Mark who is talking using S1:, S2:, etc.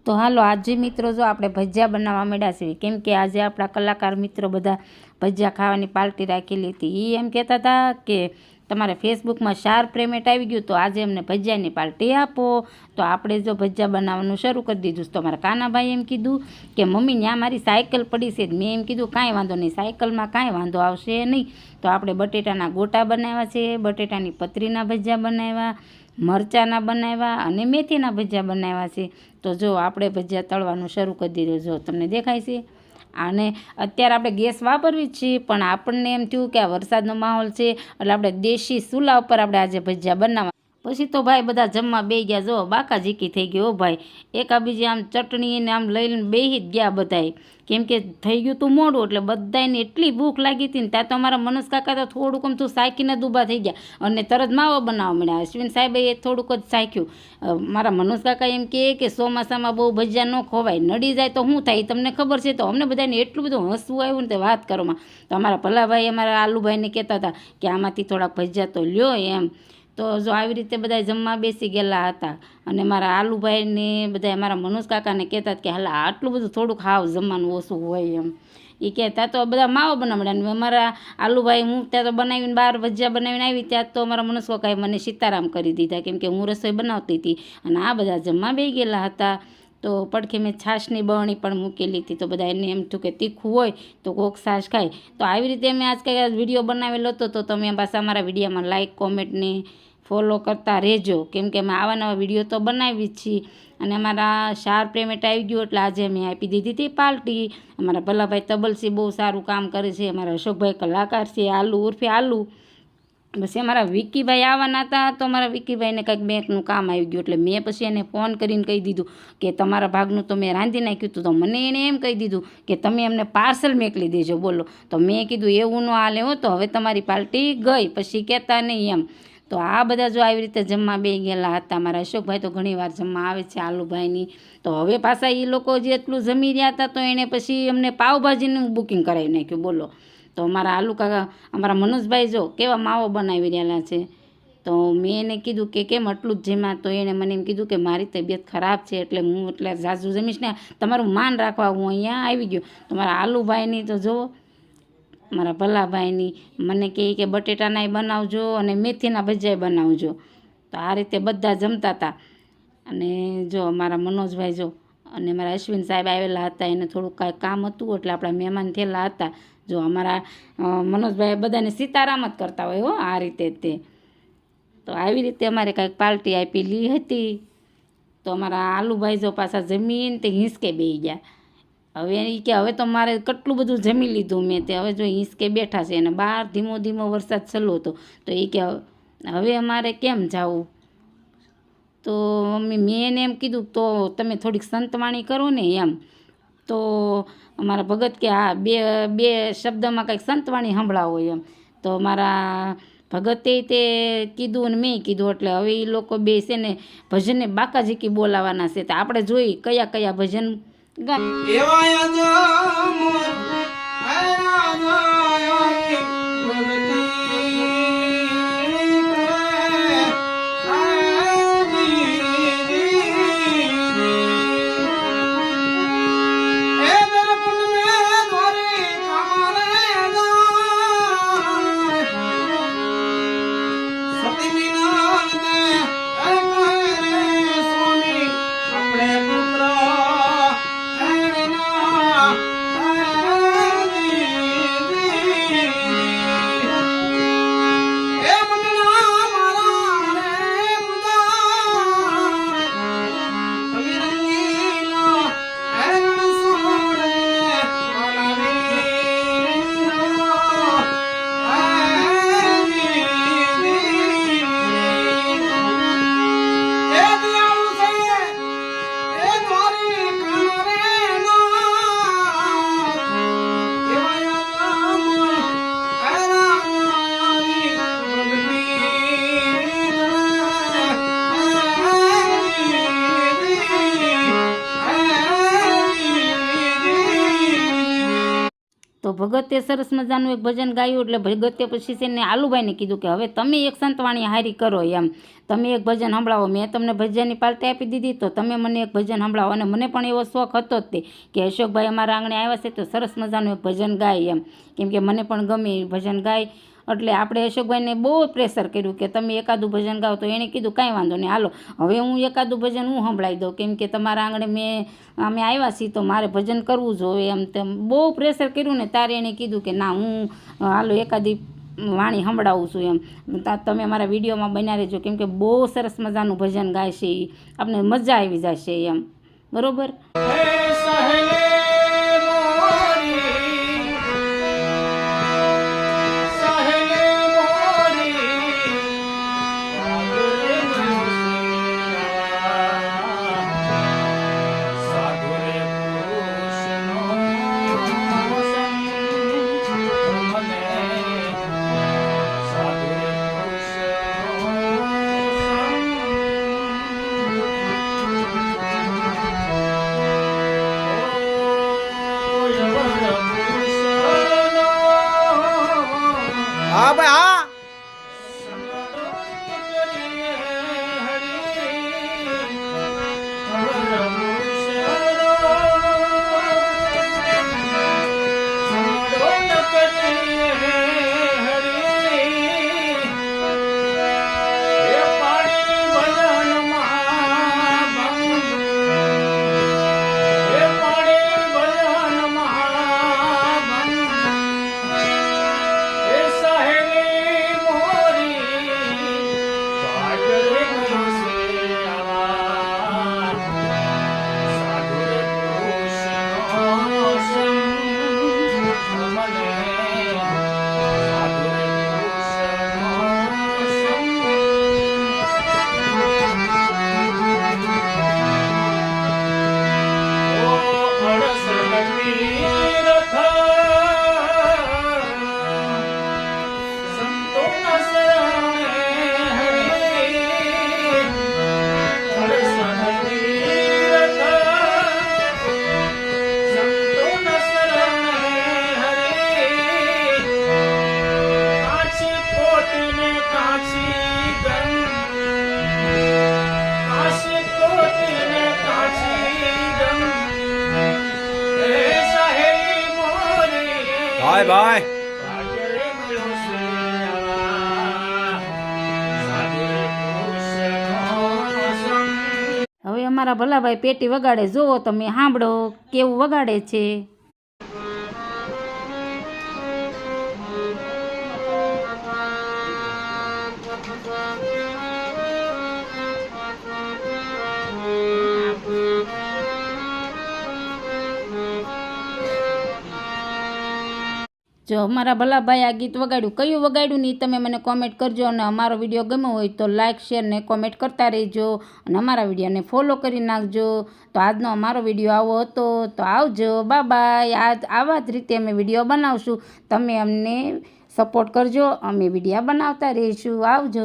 S1: તો હાલો આજે મિત્રો જો આપણે ભજીયા બનાવવા માંડ્યા છીએ, કેમ કે આજે આપણા કલાકાર મિત્રો બધા ભજીયા ખાવાની પાર્ટી રાખેલી હતી। એ એમ કહેતા હતા કે તમારે ફેસબુકમાં શાર્પ પેમેન્ટ આવી ગયું તો આજે અમને ભજીયાની પાર્ટી આપો। તો આપણે જો ભજીયા બનાવવાનું શરૂ કરી દીધું। તો મારા કાનાભાઈ એમ કીધું કે મમ્મી ત્યાં મારી સાયકલ પડી છે। મેં એમ કીધું કાંઈ વાંધો નહીં, સાયકલમાં કાંઈ વાંધો આવશે નહીં। તો આપણે બટેટાના ગોટા બનાવ્યા છે, બટેટાની પતરીના ભજીયા બનાવ્યા, મરચાંના બનાવ્યા અને મેથીના ભજીયા બનાવ્યા છે। તો જો આપણે ભજીયા તળવાનું શરૂ કરી દીધું। જો તમને દેખાય છે। અને અત્યારે આપણે ગેસ વાપરવી જ છીએ, પણ આપણને એમ થયું કે આ વરસાદનો માહોલ છે એટલે આપણે દેશી ચૂલા ઉપર આપણે આજે ભજીયા બનાવવા। પછી તો ભાઈ બધા જમવા બેસી ગયા। જો બાકા ઝીકી થઈ ગયો ભાઈ, એકાબીજી આમ ચટણી ને આમ લઈને બેસી જ ગયા બધાય, કેમ કે થઈ ગયું તું મોડું એટલે બધાને એટલી ભૂખ લાગી હતી ને ત્યાં તો અમારા મનોજ કાકા તો થોડુંક આમ તું સાયકીને દૂબા થઈ ગયા અને તરત માવો બનાવવા મળ્યા। અશ્વિન સાહેબે એ થોડુંક જ સાયક્યું। મારા મનોજ કાકા એમ કે ચોમાસામાં બહુ ભજીયા ન ખવાય, નડી જાય તો શું થાય તમને ખબર છે। તો અમને બધાને એટલું બધું હસવું આવ્યું ને તે વાત કરોમાં। તો અમારા ભલાભાઈ અમારા આલુભાઈને કહેતા હતા કે આમાંથી થોડાક ભજીયા તો લ્યો એમ। તો જો આવી રીતે બધા જમવા બેસી ગયેલા હતા અને મારા આલુભાઈને બધા મારા મનોજ કાકાને કહેતા કે હાલ આટલું બધું થોડુંક હાવ જમવાનું ઓછું હોય એમ। એ કહેતા તો બધા માવો બનાવડ્યા। અમારા આલુભાઈ હું ત્યાં તો બનાવીને બહાર ભજીયા બનાવીને આવી ત્યાં તો અમારા મનોજ કાકાએ મને સીતારામ કરી દીધા, કેમ કે હું રસોઈ બનાવતી હતી અને આ બધા જમવા બેસી ગયેલા હતા। તો પડખે મેં છાશની બરણી પણ મૂકેલી હતી। તો બધા એને એમ થયું કે તીખું હોય તો કોક છાશ ખાય। તો આવી રીતે મેં આજ કંઈ વિડીયો બનાવેલો હતો। તો તમે પાછા અમારા વિડીયોમાં લાઇક કોમેન્ટ ને ફોલો કરતા રહેજો, કેમ કે અમે આવા નવા વિડીયો તો બનાવી જ છીએ। અને અમારા શાર્પ પેમેન્ટ આવી ગયું એટલે આજે મેં આપી દીધી હતી પાર્ટી। અમારા ભલાભાઈ તબલસી બહુ સારું કામ કરે છે, અમારા અશોકભાઈ કલાકાર છે, આલુ ઉર્ફે આલુ। પછી અમારા વિક્કીભાઈ આવવાના હતા તો અમારા વિક્કીભાઈને કંઈક બેંકનું કામ આવી ગયું એટલે મેં પછી એને ફોન કરીને કહી દીધું કે તમારા ભાગનું તો મેં રાંધી નાખ્યું હતું। તો મને એને એમ કહી દીધું કે તમે અમને પાર્સલ મોકલી દેજો બોલો। તો મેં કીધું એવું ન હાલે હો, તો હવે તમારી પાર્ટી ગઈ, પછી કહેતા નહીં એમ। તો આ બધા જો આવી રીતે જમવા બેસી ગયેલા હતા। મારા અશોકભાઈ તો ઘણી વાર જમવા આવે છે આલુભાઈની। તો હવે પાછા એ લોકો જેટલું જમી રહ્યા હતા તો એને પછી અમને પાવભાજીનું બુકિંગ કરાવી નાખ્યું બોલો। તો અમારા આલુ કાકા અમારા મનોજભાઈ જો કેવા માવો બનાવી રહેલા છે। તો મેં એને કીધું કે કેમ આટલું જ જમ્યા? તો એને મને એમ કીધું કે મારી તબિયત ખરાબ છે એટલે હું એટલે ઝાઝું જમીશ ને, તમારું માન રાખવા હું અહીંયા આવી ગયો। તો મારા આલુભાઈની તો જુઓ, મારા ભલાભાઈની મને કહે કે બટેટાનાય બનાવજો અને મેથીના ભજીયા બનાવજો। તો આ રીતે બધા જમતા હતા। અને જો મારા મનોજભાઈ જો અને મારા અશ્વિન સાહેબ આવેલા હતા, એને થોડુંક કાંઈ કામ હતું એટલે આપણા મહેમાન થયેલા હતા। જો અમારા મનોજભાઈ બધાને સીતારામ જ કરતા હોય હો આ રીતે તે। તો આવી રીતે અમારે કાંઈક પાર્ટી આપેલી હતી। તો અમારા આલુભાઈ જો પાછા જમીન તે હિંચકે બેસી ગયા। હવે એ કે હવે તો મારે કેટલું બધું જમી લીધું મેં, તે હવે જો હિંચકે બેઠા છે અને બહાર ધીમો ધીમો વરસાદ ચાલુ હતો। તો એ કે હવે અમારે કેમ જવું? તો મમ્મી મેં એને એમ કીધું તો તમે થોડીક સંતવાણી કરો ને એમ। તો અમારા ભગત કે હા બે શબ્દમાં કંઈક સંતવાણી સંભળાવો એમ। તો મારા ભગતે તે કીધું અને મેં કીધું એટલે હવે એ લોકો બે છે ને ભજનને બાકાઝીકી બોલાવાના છે। તો આપણે જોઈ કયા કયા ભજન ભગતે સરસ મજાનું એક ભજન ગાયું એટલે ભગતે પછી છે ને આલુભાઈને કીધું કે હવે તમે એક સંતવાણી હારી કરો એમ, તમે એક ભજન સંભળાવો. મેં તમને ભજનની પાર્ટી આપી દીધી તો તમે મને એક ભજન સંભળાવો. અને મને પણ એવો શોખ હતો જ તે કે અશોકભાઈ અમારા આંગણે આવ્યા છે તો સરસ મજાનું એક ભજન ગાય એમ, કેમ કે મને પણ ગમે ભજન ગાય. એટલે આપણે અશોકભાઈને બહુ પ્રેશર કર્યું કે તમે એકાદું ભજન ગાઓ, તો એણે કીધું કાંઈ વાંધો નહીં, હાલો હવે હું એકાદું ભજન હું સંભળાવી દઉં, કેમ કે તમારા આંગણે અમે આવ્યા છીએ તો મારે ભજન કરવું જોઈએ એમ. તેમ બહુ પ્રેશર કર્યું ને તારે એણે કીધું કે ના હું હાલો એકાદી વાણી સંભળાવું છું એમ. તમે મારા વિડીયોમાં બન્યા રહેજો, કેમ કે બહુ સરસ મજાનું ભજન ગાય છે એ, આપણે મજા આવી જશે એમ. બરોબર.
S2: હા ભાઈ હા. ભાઈ ભાઈ
S1: હવે અમારા ભલાભાઈ પેટી વગાડે, જોવો તમે સાંભળો કેવું વગાડે છે. જો અમારા ભલાભાઈ આ ગીત વગાડ્યું, કયું વગાડ્યું ને તમે મને કોમેન્ટ કરજો. અને અમારો વિડીયો ગમ્યો હોય તો લાઇક શેર ને કોમેન્ટ કરતા રહેજો, અને અમારા વિડીયોને ફોલો કરી નાખજો. તો આજનો અમારો વિડીયો આવો હતો, તો આવજો, બાય. આવા જ રીતે અમે વિડીયો બનાવશું, તમે અમને સપોર્ટ કરજો, અમે વિડીયો બનાવતા રહીશું. આવજો.